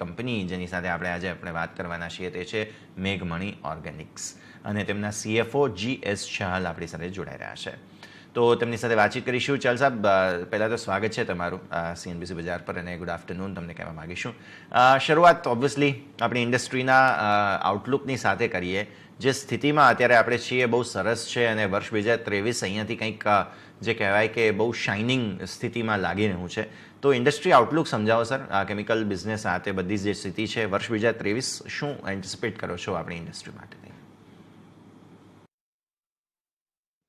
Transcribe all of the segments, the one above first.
Company જેની સાથે આપણે વાત કરવાના છીએ તે છે મેઘમણી ઓર્ગેનિક્સ અને તેમના CFO GS શાહલ આપણી સાથે જોડાઈ રહ્યા છે. તો તેમની સાથે વાતચીત કરીશું. ચાલ સાહેબ, પહેલાં તો સ્વાગત છે તમારું CNBC બજાર પર અને ગુડ આફ્ટરનૂન તમને કહેવા માગીશું. શરૂઆત ઓબ્વિયસલી આપણી ઇન્ડસ્ટ્રીના આઉટલુકની સાથે કરીએ. જે સ્થિતિમાં અત્યારે આપણે છીએ બહુ સરસ છે અને વર્ષ 2023 અહીંયાથી કંઈક જે કહેવાય કે બહુ શાઇનિંગ સ્થિતિમાં લાગી રહ્યું છે. તો ઇન્ડસ્ટ્રી આઉટલુક સમજાવો સર. કેમિકલ બિઝનેસ સાથે બધી જે સ્થિતિ છે વર્ષ 2023 શું એન્ટિસિપેટ કરો છો આપણી इंडस्ट्री માટે?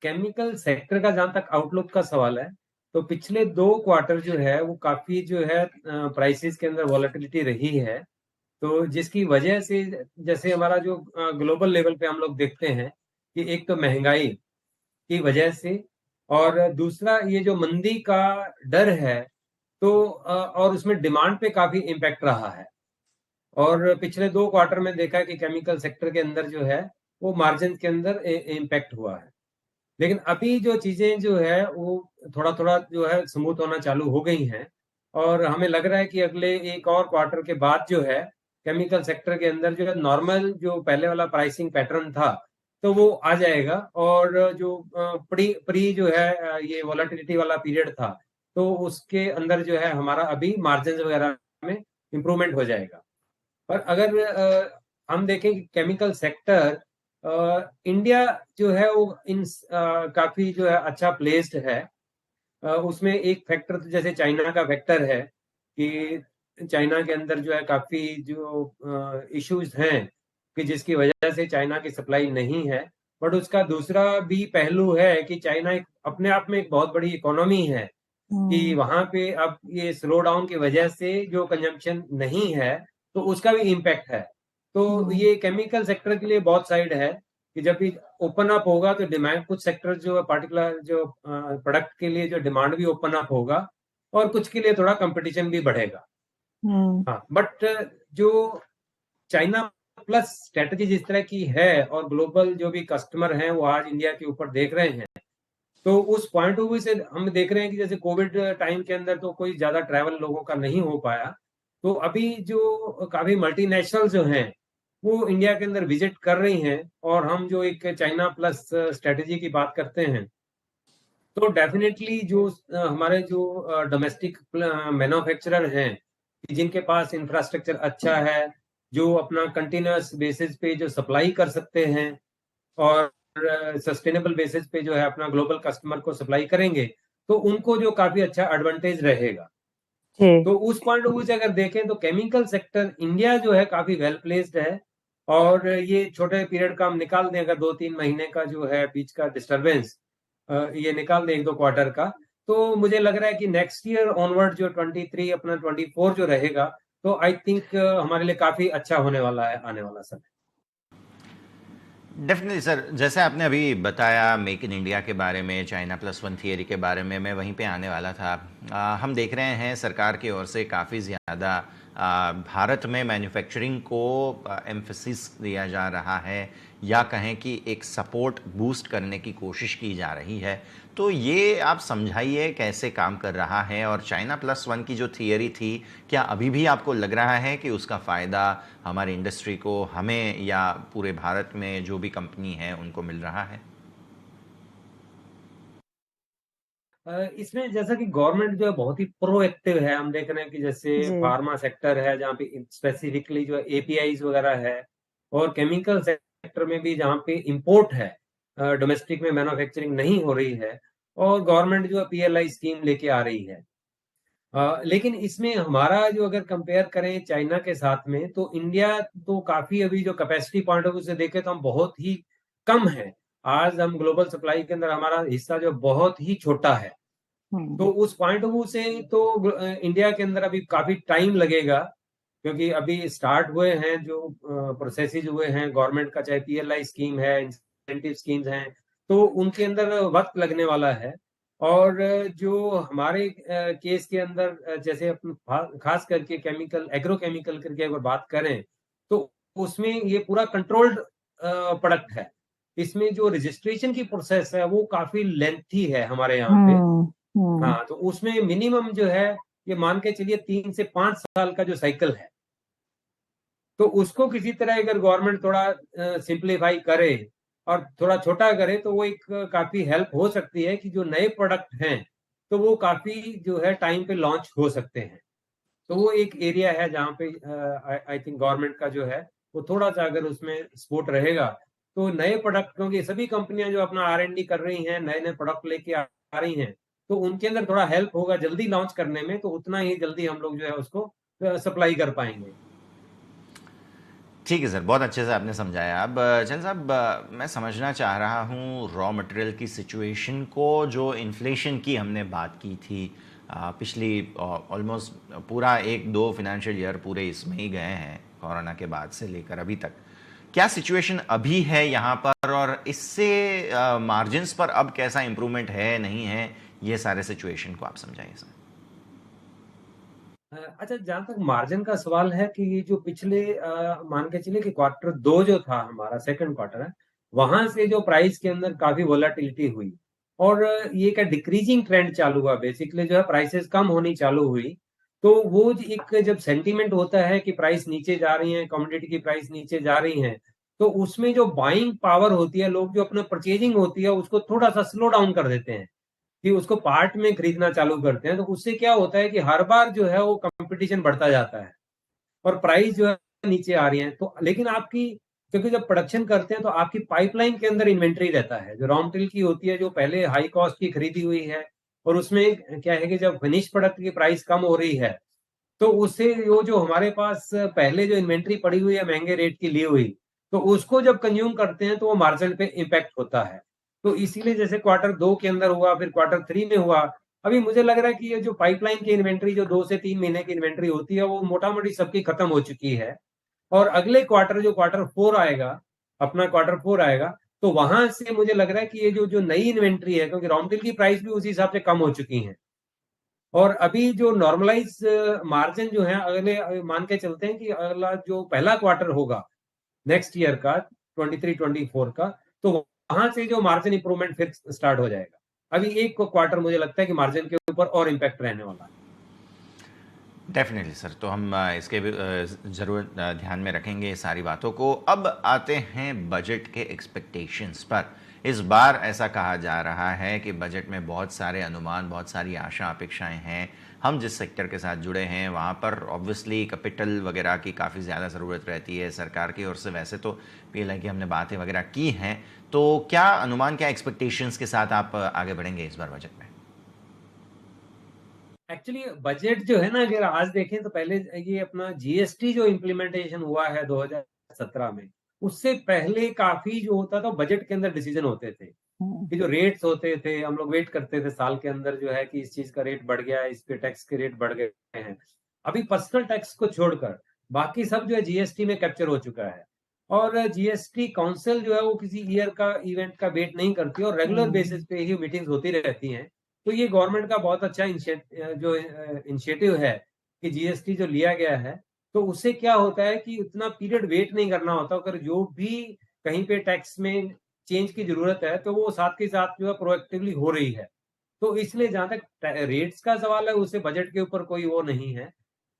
केमिकल सेक्टर का जहां तक आउटलुक का सवाल है, तो पिछले 2 क्वार्टर जो है वो काफी जो है प्राइसेस के अंदर वॉलेटिलिटी रही है, तो जिसकी वजह से जैसे हमारा जो ग्लोबल लेवल पे हम लोग देखते हैं कि एक तो महंगाई की वजह से और दूसरा ये जो मंदी का डर है, तो और उसमें डिमांड पे काफी इम्पैक्ट रहा है। और पिछले 2 क्वार्टर में देखा है कि केमिकल सेक्टर के अंदर जो है वो मार्जिन के अंदर इम्पैक्ट हुआ है। लेकिन अभी जो चीजें जो है वो थोड़ा-थोड़ा जो है स्मूथ होना चालू हो गई हैं और हमें लग रहा है कि अगले एक और क्वार्टर के बाद जो है केमिकल सेक्टर के अंदर जो है नॉर्मल जो पहले वाला प्राइसिंग पैटर्न था, तो वो आ जाएगा और जो प्री प्री जो है ये वोलेटिलिटी वाला पीरियड था, तो उसके अंदर जो है हमारा अभी मार्जिन्स वगैरह में इम्प्रूवमेंट हो जाएगा। पर अगर हम देखें कि केमिकल सेक्टर इंडिया जो है वो काफी जो है अच्छा प्लेस्ड है। उसमें एक फैक्टर तो जैसे चाइना का फैक्टर है कि चाइना के अंदर जो है काफी जो इश्यूज हैं कि जिसकी वजह से चाइना की सप्लाई नहीं है। बट उसका दूसरा भी पहलू है कि चाइना एक अपने आप में एक बहुत बड़ी इकोनॉमी है कि वहां पे अब ये स्लो डाउन की वजह से जो कंजम्पशन नहीं है, तो उसका भी इम्पैक्ट है। तो ये केमिकल सेक्टर के लिए बहुत साइड है कि जब भी ओपन अप होगा तो डिमांड कुछ सेक्टर जो पर्टिकुलर जो प्रोडक्ट के लिए जो डिमांड भी ओपन अप होगा और कुछ के लिए थोड़ा कंपटीशन भी बढ़ेगा। हाँ, बट जो चाइना प्लस स्ट्रेटजी जिस तरह की है और ग्लोबल जो भी कस्टमर हैं वो आज इंडिया के ऊपर देख रहे हैं, तो उस पॉइंट ऑफ व्यू से हम देख रहे हैं कि जैसे कोविड टाइम के अंदर तो कोई ज्यादा ट्रैवल लोगों का नहीं हो पाया, तो अभी जो काफी मल्टीनेशनल जो हैं वो इंडिया के अंदर विजिट कर रही हैं और हम जो एक चाइना प्लस स्ट्रेटजी की बात करते हैं, तो डेफिनेटली जो हमारे जो डोमेस्टिक मैन्युफैक्चरर हैं जिनके पास इंफ्रास्ट्रक्चर अच्छा है, जो अपना कंटिन्यूअस बेसिस पे जो सप्लाई कर सकते हैं और सस्टेनेबल बेसिस पे जो है अपना ग्लोबल कस्टमर को सप्लाई करेंगे, तो उनको जो काफी अच्छा एडवांटेज रहेगा। तो उस पॉइंट ऑफ व्यू से अगर देखें तो केमिकल सेक्टर इंडिया जो है काफी वेल प्लेस्ड है और ये छोटे पीरियड का हम निकाल दें, अगर 2-3 महीने का जो है बीच का डिस्टरबेंस ये निकाल दें 1-2 क्वार्टर का, तो मुझे लग रहा है कि नेक्स्ट ईयर ऑनवर्ड जो 23 अपना 24 जो रहेगा, तो आई थिंक हमारे लिए काफी अच्छा होने वाला है आने वाला समय। डेफिनेटली सर, जैसे आपने अभी बताया मेक इन इंडिया के बारे में, चाइना प्लस वन थियरी के बारे में, मैं वहीं पे आने वाला था. हम देख रहे हैं सरकार की ओर से काफ़ी ज़्यादा भारत में मैन्युफैक्चरिंग को एम्फेसिस दिया जा रहा है या कहें कि एक सपोर्ट बूस्ट करने की कोशिश की जा रही है. तो ये आप समझाइए कैसे काम कर रहा है और चाइना प्लस वन की जो थियरी थी, क्या अभी भी आपको लग रहा है कि उसका फ़ायदा हमारी इंडस्ट्री को, हमें या पूरे भारत में जो भी कंपनी है उनको मिल रहा है? इसमें जैसा कि गवर्नमेंट जो है बहुत ही प्रोएक्टिव है, हम देख रहे हैं कि जैसे फार्मा सेक्टर है जहाँ पे स्पेसिफिकली जो एपीआईज वगैरह है और केमिकल सेक्टर में भी जहाँ पे इंपोर्ट है, डोमेस्टिक में मैन्युफैक्चरिंग नहीं हो रही है और गवर्नमेंट जो पीएलआई स्कीम लेके आ रही है। लेकिन इसमें हमारा जो अगर कंपेयर करें चाइना के साथ में, तो इंडिया तो काफी अभी जो कैपेसिटी पॉइंट ऑफ व्यू से देखें तो हम बहुत ही कम है। आज हम ग्लोबल सप्लाई के अंदर हमारा हिस्सा जो बहुत ही छोटा है। तो उस पॉइंट ऑफ व्यू से तो इंडिया के अंदर अभी काफी टाइम लगेगा क्योंकि अभी स्टार्ट हुए हैं जो प्रोसेसेस हुए हैं गवर्नमेंट का, चाहे पीएलआई स्कीम है, इंसेंटिव स्कीम्स हैं, तो उनके अंदर वक्त लगने वाला है। और जो हमारे केस के अंदर जैसे अपन खास करके केमिकल एग्रोकेमिकल करके अगर बात करें तो उसमें ये पूरा कंट्रोल्ड प्रोडक्ट है। इसमें जो रजिस्ट्रेशन की प्रोसेस है वो काफी लेंथी है हमारे यहाँ पे। हाँ, तो उसमें मिनिमम जो है ये मान के चलिए 3 से 5 साल का जो साइकिल है, तो उसको किसी तरह अगर गवर्नमेंट थोड़ा सिंप्लीफाई करे और थोड़ा छोटा करे तो वो एक काफ़ी हेल्प हो सकती है कि जो नए प्रोडक्ट हैं, तो वो काफ़ी जो है टाइम पे लॉन्च हो सकते हैं। तो वो एक एरिया है जहाँ पे आई थिंक गवर्नमेंट का जो है वो थोड़ा-सा अगर उसमें सपोर्ट रहेगा, तो नए प्रोडक्ट क्योंकि सभी कंपनियाँ जो अपना R&D कर रही हैं, नए-नए प्रोडक्ट लेके आ रही हैं, तो उनके अंदर थोड़ा हेल्प होगा जल्दी लॉन्च करने में, तो उतना ही जल्दी हम लोग जो है उसको सप्लाई कर पाएँगे। ठीक है सर, बहुत अच्छे से आपने समझाया। अब चंद साहब, मैं समझना चाह रहा हूँ रॉ मटेरियल की सिचुएशन को। जो इन्फ्लेशन की हमने बात की थी पिछली ऑलमोस्ट पूरा 1-2 फाइनेंशियल ईयर पूरे इसमें ही गए हैं कोरोना के बाद से लेकर अभी तक। क्या सिचुएशन अभी है यहाँ पर, और इससे मार्जिन्स पर अब कैसा इम्प्रूवमेंट है नहीं है, ये सारे सिचुएशन को आप समझाइए सर। अच्छा जहाँ तक मार्जिन का सवाल है कि ये जो पिछले मान के चलिए कि क्वार्टर 2 जो था हमारा सेकंड क्वार्टर है, वहाँ से जो प्राइस के अंदर काफ़ी वोलेटिलिटी हुई और ये एक डिक्रीजिंग ट्रेंड चालू हुआ बेसिकली जो है प्राइसेस कम होनी चालू हुई। तो वो एक जब सेंटीमेंट होता है कि प्राइस नीचे जा रही है, कमोडिटी की प्राइस नीचे जा रही है, तो उसमें जो बाइंग पावर होती है, लोग जो अपना परचेजिंग होती है उसको थोड़ा-सा स्लो डाउन कर देते हैं। कि उसको पार्ट में खरीदना चालू करते हैं, तो उससे क्या होता है कि हर बार जो है वो कंपटीशन बढ़ता जाता है और प्राइस जो है नीचे आ रही है। तो लेकिन आपकी क्योंकि जब प्रोडक्शन करते हैं तो आपकी पाइपलाइन के अंदर इन्वेंटरी रहता है, जो रॉ मटेरियल की होती है, जो पहले हाई कॉस्ट की खरीदी हुई है और उसमें क्या है कि जब फिनिश प्रोडक्ट की प्राइस कम हो रही है, तो उससे वो जो हमारे पास पहले जो इन्वेंटरी पड़ी हुई है महँगे रेट की ली हुई, तो उसको जब कंज़्यूम करते हैं तो वो मार्जिन पे इम्पैक्ट होता है। तो इसीलिए जैसे क्वार्टर 2 के अंदर हुआ, फिर क्वार्टर 3 में हुआ। अभी मुझे लग रहा है कि ये जो पाइपलाइन की इन्वेंटरी जो 2 से 3 महीने की इन्वेंटरी होती है, वो मोटा-मोटी सबकी खत्म हो चुकी है। और अगले क्वार्टर जो क्वार्टर 4 आएगा, अपना क्वार्टर 4 आएगा, तो वहाँ से मुझे लग रहा है कि ये जो जो नई इन्वेंटरी है क्योंकि रॉ मटेरियल की प्राइस भी उसी हिसाब से कम हो चुकी हैं। और अभी जो नॉर्मलाइज़ मार्जिन जो है अगले मान के चलते हैं कि अगला जो पहला क्वार्टर होगा नेक्स्ट ईयर का 23-24 का, तो वहाँ से जो मार्जिन इंप्रूवमेंट फिर स्टार्ट हो जाएगा। अभी एक क्वार्टर मुझे लगता है कि मार्जिन के ऊपर और इम्पैक्ट रहने वाला है। डेफिनेटली सर, तो हम इसके भी ज़रूर ध्यान में रखेंगे ये सारी बातों को। अब आते हैं बजट के एक्सपेक्टेशंस पर। इस बार ऐसा कहा जा रहा है कि बजट में बहुत सारे अनुमान, बहुत सारी आशा अपेक्षाएं हैं। हम जिस सेक्टर के साथ जुड़े हैं वहाँ पर ऑब्वियसली कैपिटल वगैरह की काफ़ी ज़्यादा ज़रूरत रहती है सरकार की ओर से। वैसे तो पीएलआई की हमने बातें वगैरह की हैं, तो क्या अनुमान, क्या एक्सपेक्टेशंस के साथ आप आगे बढ़ेंगे इस बार बजट में? एक्चुअली बजट जो है ना अगर आज देखें तो पहले ये अपना जीएसटी जो इम्प्लीमेंटेशन हुआ है 2017 में, उससे पहले काफ़ी जो होता था बजट के अंदर डिसीजन होते थे। हुँ, कि जो रेट्स होते थे, हम लोग वेट करते थे साल के अंदर जो है कि इस चीज़ का रेट बढ़ गया है, इस पे टैक्स के रेट बढ़ गए हैं। अभी पर्सनल टैक्स को छोड़कर बाकी सब जो है जीएसटी में कैप्चर हो चुका है। और जीएसटी काउंसिल जो है वो किसी ईयर का इवेंट का वेट नहीं करती और रेगुलर बेसिस हुँ, पे ही मीटिंग्स होती रहती हैं। तो ये गवर्नमेंट का बहुत अच्छा इनिशिएटिव है कि जीएसटी जो लिया गया है, तो उससे क्या होता है कि उतना पीरियड वेट नहीं करना होता। अगर जो भी कहीं पे टैक्स में चेंज की ज़रूरत है, तो वो साथ के साथ जो है प्रोएक्टिवली हो रही है। तो इसलिए जहाँ तक रेट्स का सवाल है, उससे बजट के ऊपर कोई वो नहीं है।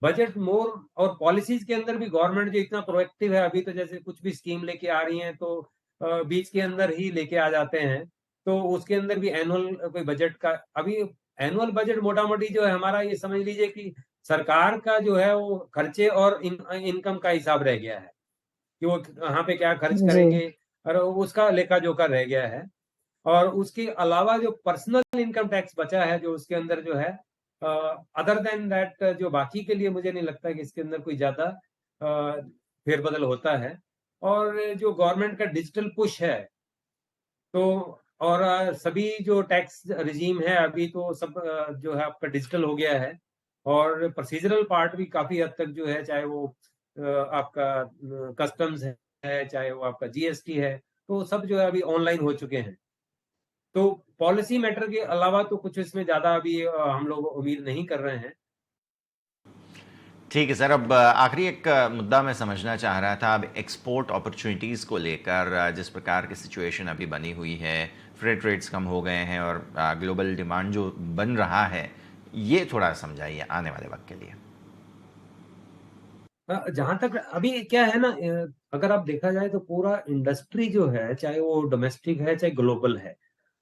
बजट मोर और पॉलिसीज़ के अंदर भी गवर्नमेंट जो इतना प्रोएक्टिव है, अभी तो जैसे कुछ भी स्कीम लेके आ रही हैं, तो बीच के अंदर ही लेके आ जाते हैं। तो उसके अंदर भी एनुअल कोई बजट का अभी एनुअल बजट मोटा-मोटी जो है हमारा ये समझ लीजिए कि सरकार का जो है वो खर्चे और इनकम का हिसाब रह गया है। कि वो कहाँ पे क्या खर्च जी। करेंगे और उसका लेखा-जोखा रह गया है। और उसके अलावा जो पर्सनल इनकम टैक्स बचा है, जो उसके अंदर जो है अ, अदर देन दैट जो बाकी के लिए मुझे नहीं लगता कि इसके अंदर कोई ज़्यादा फेरबदल होता है। और जो गवर्नमेंट का डिजिटल पुश है, तो और सभी जो टैक्स रिजीम है अभी तो सब जो है आपका डिजिटल हो गया है और प्रोसीजरल पार्ट भी काफ़ी हद तक जो है चाहे वो आपका कस्टम्स है, चाहे वो आपका जीएसटी है, तो सब जो है अभी ऑनलाइन हो चुके हैं। तो पॉलिसी मैटर के अलावा तो कुछ इसमें ज़्यादा अभी हम लोग उम्मीद नहीं कर रहे हैं। ठीक है सर, अब आखिरी एक मुद्दा मैं समझना चाह रहा था। अब एक्सपोर्ट अपॉर्चुनिटीज़ को लेकर जिस प्रकार की सिचुएशन अभी बनी हुई है, फ्रेट रेट्स कम हो गए हैं और ग्लोबल डिमांड जो बन रहा है, ये थोड़ा समझाइए आने वाले वक्त के लिए। जहाँ तक अभी क्या है ना, अगर आप देखा जाए तो पूरा इंडस्ट्री जो है, चाहे वो डोमेस्टिक है, चाहे ग्लोबल है,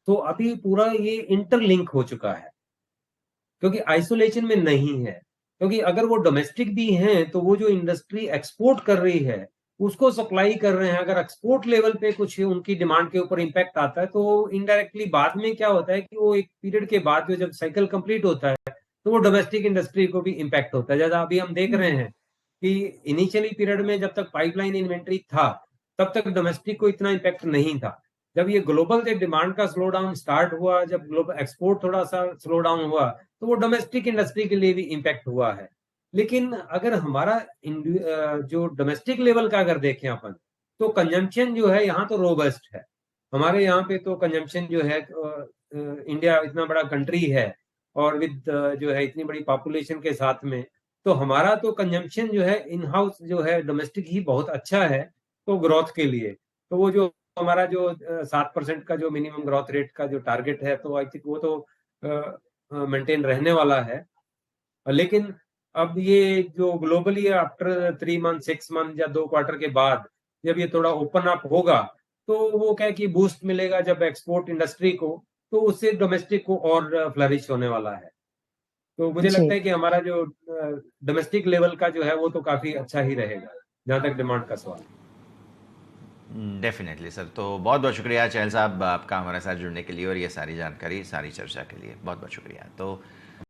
तो अभी पूरा ये इंटरलिंक हो चुका है, क्योंकि आइसोलेशन में नहीं है। क्योंकि अगर वो डोमेस्टिक भी हैं, तो वो जो इंडस्ट्री एक्सपोर्ट कर रही है, उसको सप्लाई कर रहे हैं। अगर एक्सपोर्ट लेवल पे कुछ उनकी डिमांड के ऊपर इम्पैक्ट आता है, तो इनडायरेक्टली बाद में क्या होता है कि वो एक पीरियड के बाद जो जब साइकिल कंप्लीट होता है, तो वो डोमेस्टिक इंडस्ट्री को भी इम्पैक्ट होता है। जैसा अभी हम देख रहे हैं कि इनिशियली पीरियड में जब तक पाइपलाइन इन्वेंट्री था, तब तक डोमेस्टिक को इतना इम्पैक्ट नहीं था। जब ये ग्लोबल से डिमांड का स्लो डाउन स्टार्ट हुआ, जब ग्लोबल एक्सपोर्ट थोड़ा सा स्लो डाउन हुआ, तो वो डोमेस्टिक इंडस्ट्री के लिए भी इम्पैक्ट हुआ है। लेकिन अगर हमारा जो डोमेस्टिक लेवल का अगर देखें अपन, तो कंजम्पशन जो है यहाँ तो रोबस्ट है। हमारे यहाँ पे तो कंजम्पशन जो है, इंडिया इतना बड़ा कंट्री है, और विद जो है इतनी बड़ी पॉपुलेशन के साथ में, तो हमारा तो कंजम्पशन जो है इन हाउस जो है डोमेस्टिक ही बहुत अच्छा है। तो ग्रोथ के लिए तो वो जो हमारा जो 7% का जो मिनिमम ग्रोथ रेट का जो टारगेट है, तो आई थिंक वो तो मेंटेन रहने वाला है। लेकिन अब ये जो ग्लोबली आफ्टर 3 मंथ 6 मंथ या 2 क्वार्टर के बाद जब ये थोड़ा ओपन अप होगा, तो वो क्या है कि बूस्ट मिलेगा जब एक्सपोर्ट इंडस्ट्री को, तो उससे डोमेस्टिक को और फ्लरिश होने वाला है। तो मुझे जी। लगता है कि हमारा जो डोमेस्टिक लेवल का जो है वो तो काफी अच्छा ही रहेगा, जहां तक डिमांड का सवाल है। Definitely sir. तो बहुत बहुत शुक्रिया चहल साहब आपका हमारे साथ जुड़ने के लिए और ये सारी जानकारी, सारी चर्चा के लिए बहुत बहुत शुक्रिया। तो